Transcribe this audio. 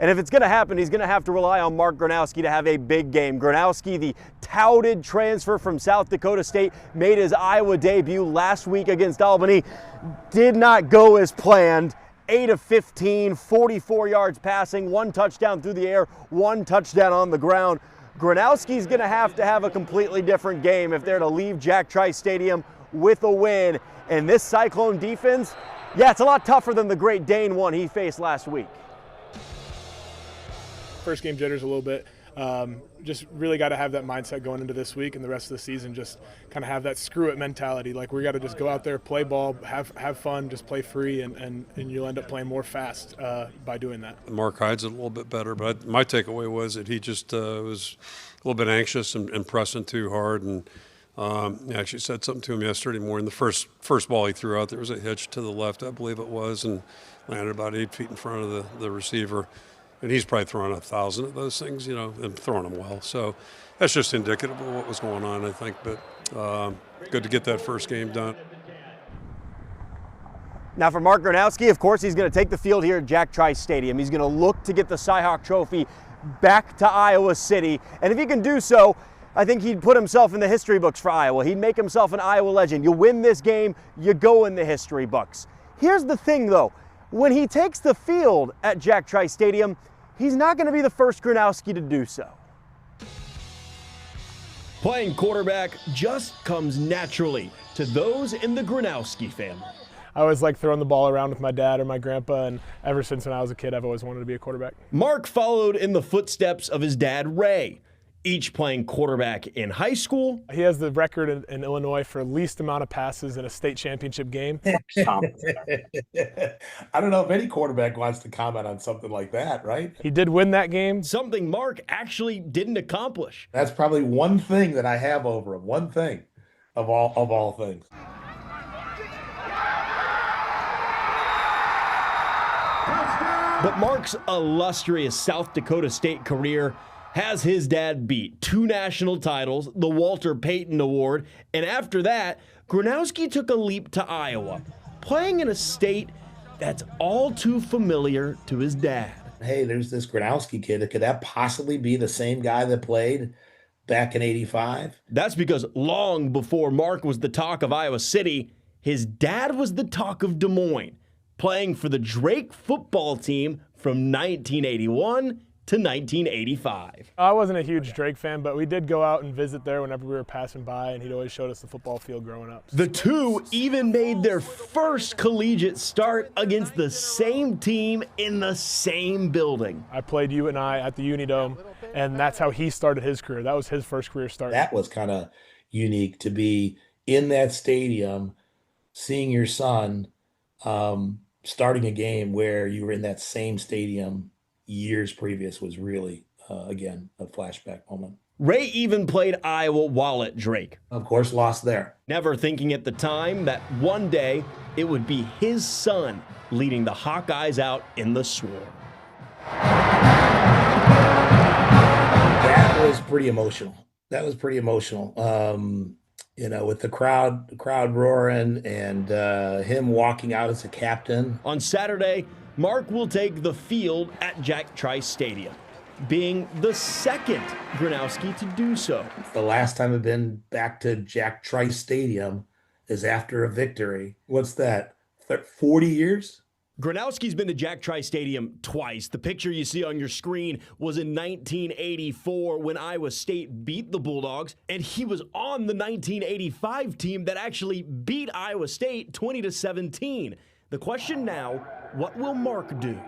And if it's going to happen, he's going to have to rely on Mark Gronowski to have a big game. Gronowski, the touted transfer from South Dakota State, made his Iowa debut last week against Albany. Did not go as planned. 8 of 15, 44 yards passing, 1 touchdown through the air, 1 touchdown on the ground. Gronowski's going to have a completely different game if they're to leave Jack Trice Stadium with a win. And this Cyclone defense, yeah, it's a lot tougher than the Great Dane one he faced last week. First game jitters a little bit. Just really got to have that mindset going into this week and the rest of the season. Just kind of have that screw it mentality. Like, we got to just go out there, play ball, have fun, just play free, and you'll end up playing more fast by doing that. Mark hides it a little bit better, but my takeaway was that he just was a little bit anxious and pressing too hard. And I actually said something to him yesterday morning. The first ball he threw out, there was a hitch to the left, I believe it was, and landed about 8 feet in front of the receiver. And he's probably thrown 1,000 of those things, and throwing them well. So that's just indicative of what was going on, I think. But good to get that first game done. Now for Mark Gronowski, of course, he's going to take the field here at Jack Trice Stadium. He's going to look to get the Cy-Hawk Trophy back to Iowa City. And if he can do so, I think he'd put himself in the history books for Iowa. He'd make himself an Iowa legend. You win this game, you go in the history books. Here's the thing, though. When he takes the field at Jack Trice Stadium, he's not going to be the first Gronowski to do so. Playing quarterback just comes naturally to those in the Gronowski family. I always like throwing the ball around with my dad or my grandpa, and ever since when I was a kid, I've always wanted to be a quarterback. Mark followed in the footsteps of his dad, Ray, each playing quarterback in high school. He has the record in Illinois for least amount of passes in a state championship game. I don't know if any quarterback wants to comment on something like that, right? He did win that game. Something Mark actually didn't accomplish. That's probably one thing that I have over him. One thing of all things. But Mark's illustrious South Dakota State career has his dad beat 2 national titles, the Walter Payton Award, and after that, Gronowski took a leap to Iowa, playing in a state that's all too familiar to his dad. Hey, there's this Gronowski kid. Could that possibly be the same guy that played back in '85? That's because long before Mark was the talk of Iowa City, his dad was the talk of Des Moines, playing for the Drake football team from 1981 to 1985. I wasn't a huge Drake fan, but we did go out and visit there whenever we were passing by, and he'd always showed us the football field growing up. The two even made their first collegiate start against the same team in the same building. I played UNI at the Unidome, and that's how he started his career. That was his first career start. That was kind of unique to be in that stadium, seeing your son starting a game where you were in that same stadium years previous was really, again, a flashback moment. Ray even played Iowa while at Drake. Of course, lost there. Never thinking at the time that one day it would be his son leading the Hawkeyes out in the Swarm. That was pretty emotional. With the crowd roaring and him walking out as a captain. On Saturday, Mark will take the field at Jack Trice Stadium, being the second Gronowski to do so. The last time I've been back to Jack Trice Stadium is after a victory. What's that, 40 years? Gronowski's been to Jack Trice Stadium twice. The picture you see on your screen was in 1984 when Iowa State beat the Bulldogs, and he was on the 1985 team that actually beat Iowa State 20-17. The question now, what will Mark do?